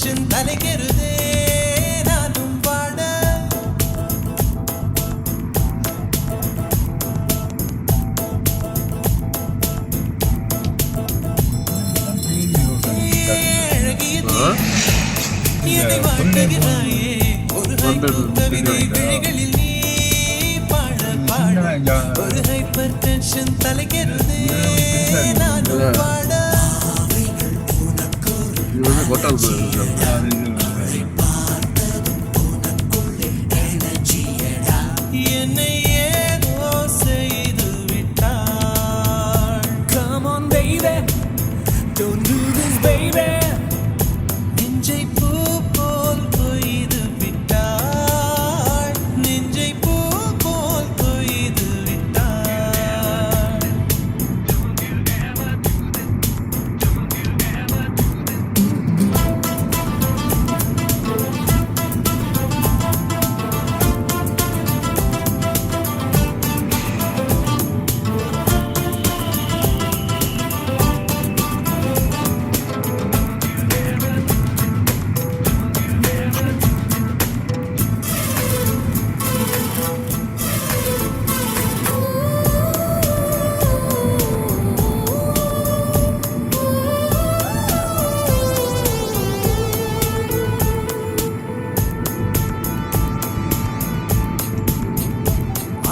Tension தலைகெருதே நானும் பாட என்னை வாழ்த்துகிறாயே ஒரு கவிதை விழிகளில் நீ பாட பாட ஒரு ஹைப்பர் டென்ஷன் தலைகெருதே நானும் பாட என்னை ஏதோ செய்து விட்டாள். Come on baby, don't do this baby. நெஞ்சை பூ போல் கொய்து விட்டாள். நெஞ்சை பூ போல் கொய்து விட்டாள்.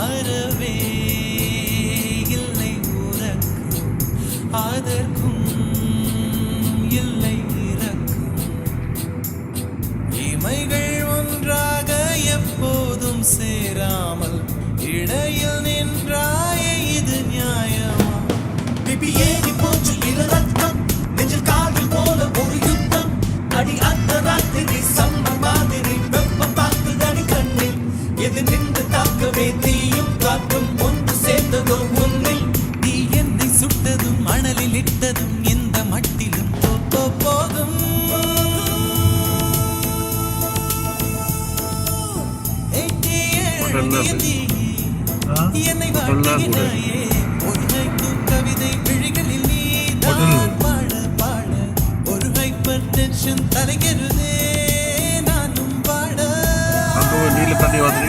அறவே இல்லை உனக்கும் அதற்கும் இல்லை இறக்கும் இமைகள் ஒன்றாக எப்போதும் சேராமல் இடையில் நின்றாயே இது நியாயமா? பிபி ஏறி போச்சு இரு ரத்தம் நெஞ்சில் காதல் போல ஒரு யுத்தம் அடி அந்த ராத்திரி சம்ம மாதிரி வெப்பம் தாக்குதடி கண்ணில் எது நின்று தாக்கவே தீயும் காற்றும் ஒன்று சேர்ந்ததோ ஒன்றில் நீ என்னை சுட்டதும் மணலில் இட்டதும் எந்த மட்டிலும் போகும் என்னை வாழ்த்துகிறாயே ஒரு ஹைக்கூ கவிதை விழிகளில் நீ தான் பாட பாட ஒரு ஹைப்பர் டென்ஷன் தலைகெருதே நானும் பாட நீல தண்ணி வந்து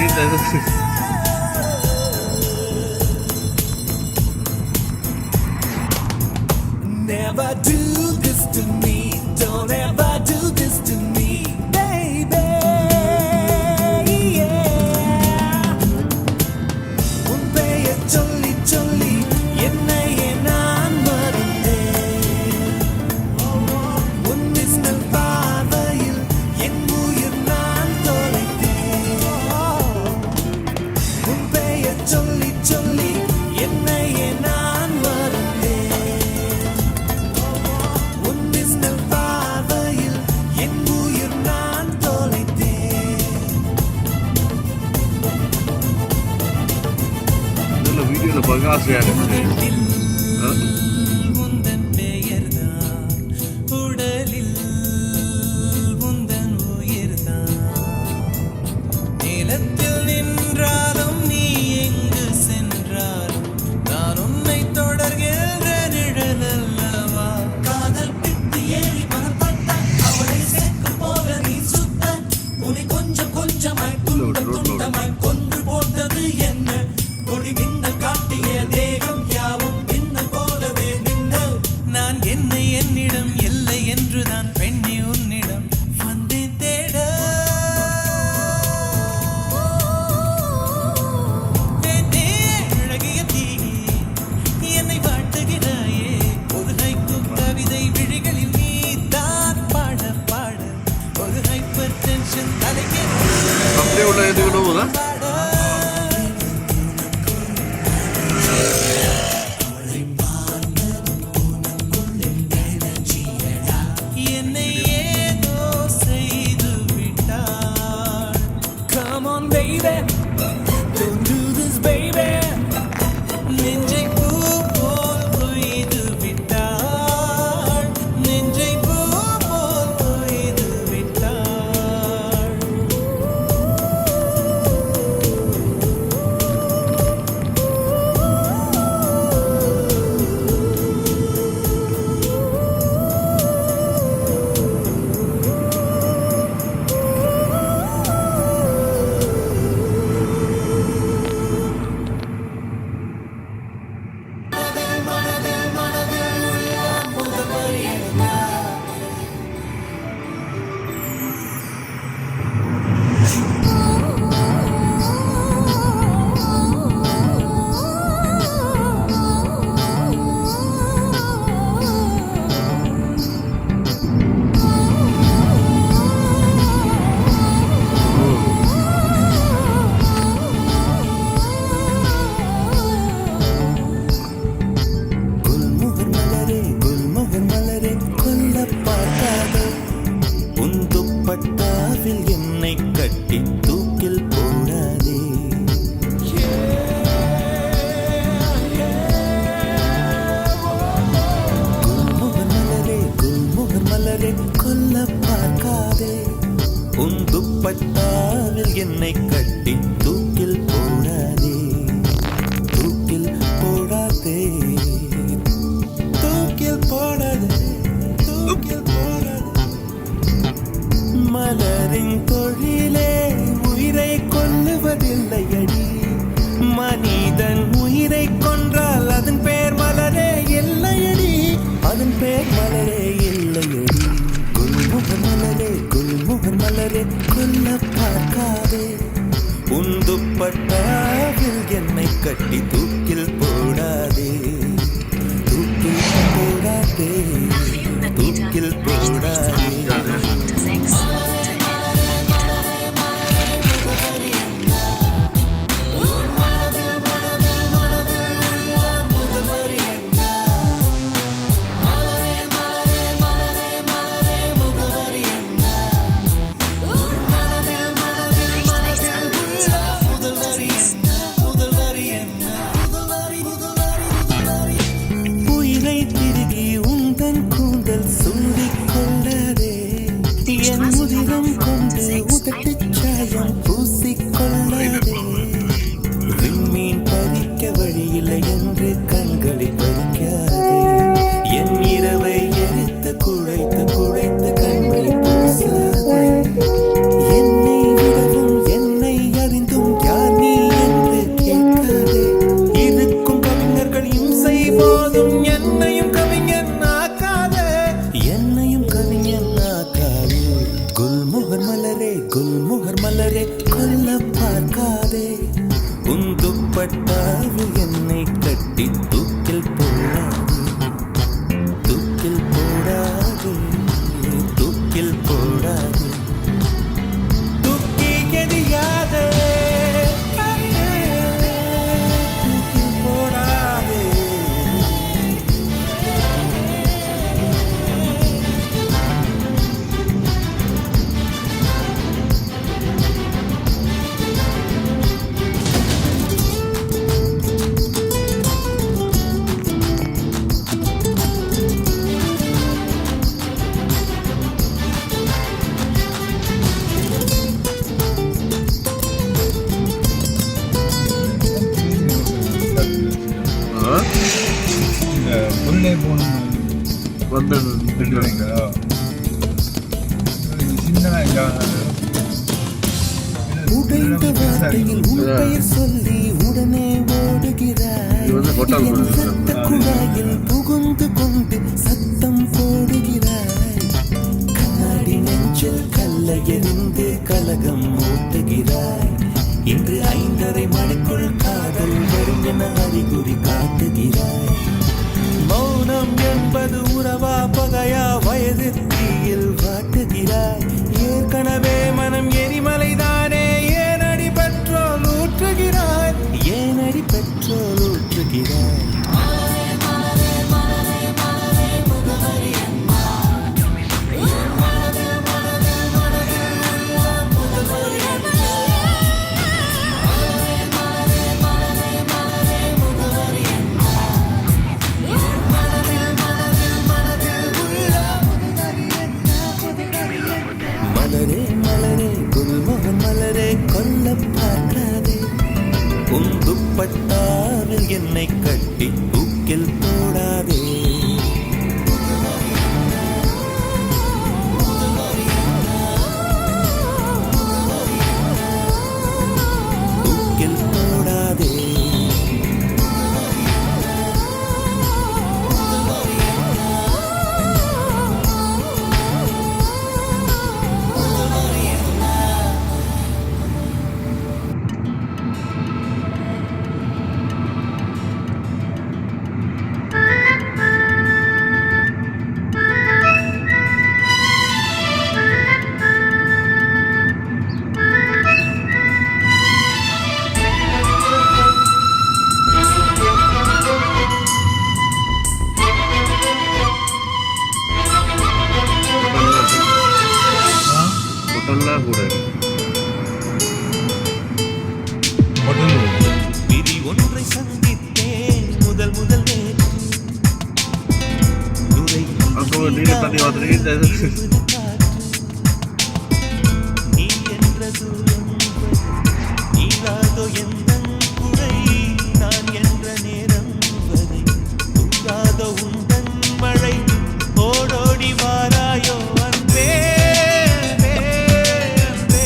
Never do this to me, don't ever do this to me, baby. Yeah. உன் பெயர் சொல்லி சொல்லி என்னையே நான் மறந்தேன். உன் மின்னல் பார்வையில் என் உயிர் நான் தொலைத்தேன். உன் பெயர் சொல்லி சொல்லி என்னையே நான் மறந்தேன். உன் மின்னல் பார்வையில் என் உயிர் நான் தொலைத்தேன். வீடியோல பார்க்க ஆசையா இருக்கு. உந்தன் பெயர்தான் உடலில் உந்தன் உயிர்தான் நிலத்தில் நின்றாலும் நீ எங்கு சென்றாலும் நான் உன்னை தொடர்கின்ற நிழல் அல்லவா? காதல் பித்து ஏறி மனப்பட்ட அவளை சேர்க்கு போல நீ சுத்த உன்னை கொஞ்சம் கொஞ்சமாய் துண்டமாய் கொன்று போட்டது என்ன கொடி மின்னல் காட்டிய தேகம் யாவும் என்னை கட்டி தூக்கில் போடாதே, தூக்கில் போடாதே, தூக்கில் போடாதே, தூக்கில் போடாதே. மலரின் தொழிலே உயிரை கொல்லுவதில்லையடி, மனிதன் உயிரை கொன்றால் அதன் பேர் மலரே இல்லையடி, அதன் பேர் மலரே இல்லையடி. குல்முகர் மலரே, குல்முகர் மலரே, கொல்ல பார்க்காதே, உந்துப்பட்டாவில் என்னை கட்டி தூக்கில் போடாதே, தூக்கில் போடாதே, தூக்கில் போடாதே. உயிரை திருகி உந்தன் கூந்தல் சூடிக் கொள்ளாதே, என் உதிரம் கொண்டு உதட்டுச் சாயம் பூசிக்கொள்ளாதே. விண்மீன் பறிக்க வழியில்லை என்று கண்களை பறிக்காதே, என் இரவை எரித்து குழைத்து குழைத்து கண்மை பூசாதே. என்னை விடவும் என்னை அறிந்தும் யார் நீ என்று கேட்காதே, இருக்கும் கவிஞர்கள் இம்சை போதும் என்னையும் கவிஞன் ஆக்காதே, என்னையும் கவிஞன் ஆக்காதே. குல்முகர் மலரே, குல்முகர் மலரே, கொல்ல பார்க்காதே, உந்துப்பட்டாவில் என்னை கட்டி தூக்கில் போடாதே, தூக்கில் போடாதே, தூக்கில் போடாதே, தூக்கி எறியாதே, தூக்கில் போடாதே. இந்த புல்லை போகணும் வந்து சின்ன உடைந்த வார்த்தையில் உன் பெயர் சொல்லி உடனே ஓடுகிறாய், இது வந்து கொட்டால் என் போடுறது. ரத்த குழாயில் புகுந்து கொண்டு சத்தம் போடுகிறாய், கண்ணாடி நெஞ்சில் கல்லை எறிந்து கலகம் மூட்டுகிறாய், இன்று 5:30 மணிக்குள் காதல் வரும் என அறிகுறி காட்டுகிறாய். மௌனம் என்பது உறவா பகையா வயது தீயில் வாட்டுகிறாய், ஏற்கனவே மனம் எரிமலைதானே, ஏனடி பெட்ரோல் ஊற்றுகிறாய், ஏனடி பெட்ரோல் ஊற்றுகிறாய். மலரே மலரே, குல்முகர் மலரே, கொல்ல பார்க்காதே, உந்துப்பட்டாவில் என்னை கட்டி தூக்கில் போடாதே, தூக்கில் போடாதே. கொட்டல்லாம் கூட விதி ஒன்றை சந்தித்தேன் முதல் முதல் அங்கே நீல தண்ணி வந்துருக்கு. நீ என்ற தூரம் தீராதோ எந்தன் குறை நான் என்ற நேரம் வரை தூராதோ உந்தன் மழை ஓடோடி வாராயோ அன்பே அன்பே அன்பே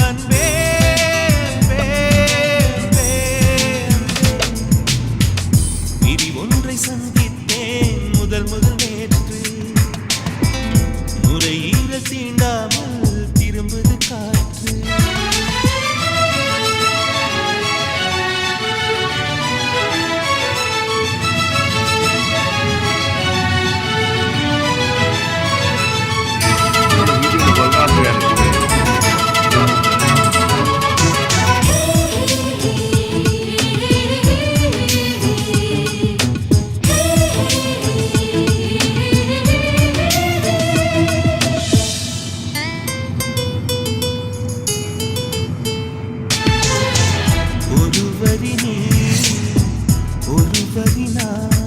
அன்பே அன்பே விதி ஒன்றை சந்தித்தேன் முதல் நேற்று நுரையீரல் தீண்டாமல் திரும்புது காற்று வீட்டுக்கு வரலாற்று எனக்கு ஒருவரி நீ ஒருவரி நான்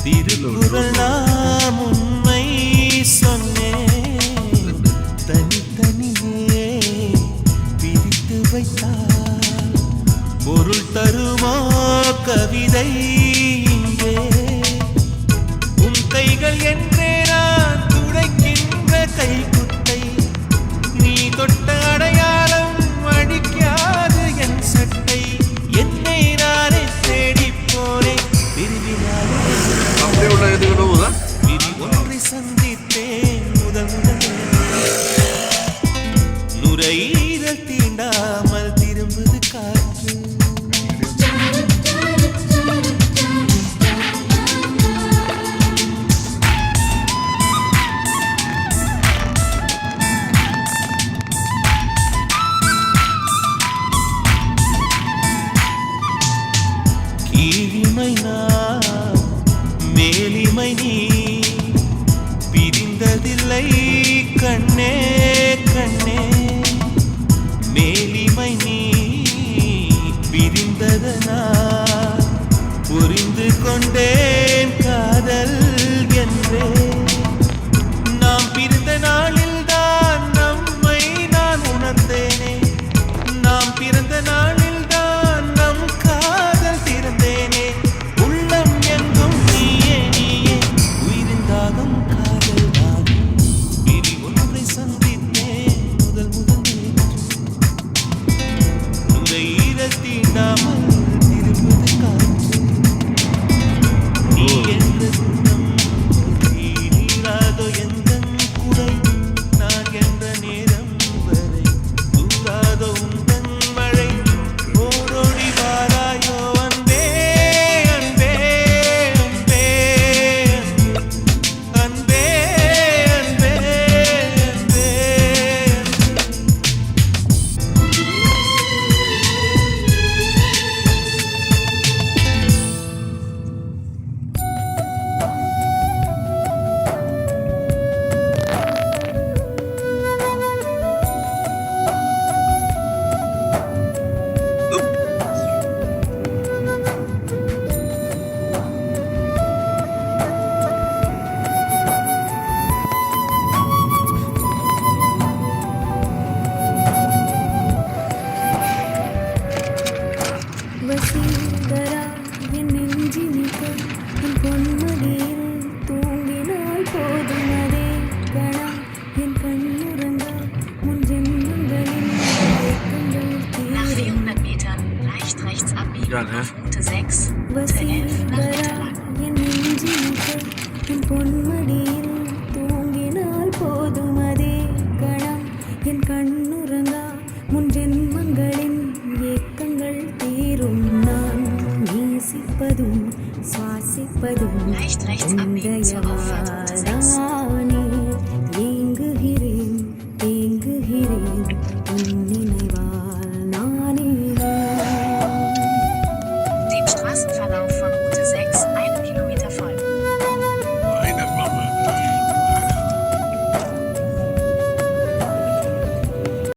திருக்குறள் நாம் உண்மை சொன்னேன் தனித்தனியே பிரித்து வைத்தால் பொருள் தருமோ கவிதை இங்கே உன் கைகள் என்றே நான் துடைக்கின்ற கைக்குட்டை நீ தொட்ட அடையாளம் அடிக்காது என் சட்டை என்னை நானே தேடி போனேன் விரும்பினாலே அப்படியே உள்ள எதுக்கணும்தா விதி ஒன்றை சந்தித்தேன் முதல் நுரையீரல் தீண்டாமல் திரும்புது காற்று கீழிமை நான் மேலிமை நீ பிரிந்ததில்லை கண்ணே கண்ணே மேலிமை நீ பிரிந்ததனால் புரிந்து கொண்டேன் காதல் என்றே நாம் பிரிந்த நாளில் தான் நம்மை நான் உணர்ந்தேனே நாம் பிறந்த நாளில் தான் நம் காதல் திறந்தேனே உள்ளம் எங்கும் நீயே நீயே உயிரின் தாகம் காதல் தாகம் விதி ஒன்றை சந்தித்தேன் முதல் நுரையீரல் தீண்டாமல் திரும்புது காற்று நீ என்ற சுத்தம் நீராதோ எந்தன் குறை நான் என்ற நேரம் வரை தூராதோ உந்தன் மழை ஓடோடி வாராயோ அன்பே அன்பே அன்பே அன்பே அன்பே அன்பே வசீகரா என் நெஞ்சினிக்க என் பொன்மடியில் தூங்கினால் போதும் அதே கணா என் கண்ணுறங்க முன் ஜென்மங்களில் ஏக்கங்கள் Nach தீரும் 400 Metern leicht rechts abbiegen Ja, ne? auf Route 6, Route 11 nach Vaseegara Mitterland. என் நெஞ்சினிக்க என் பொன்மடியில் தூங்கினால் போதும் அதே கணா என் கண்ணுறங்கா முன் ஜென்மங்களின் ஏக்கங்கள் தீரும் நான் நேசிப்பதும் சுவாசிப்பதும் Leicht rechts abbiegen zur Auffahrt Route 6. உந்தயவாதானே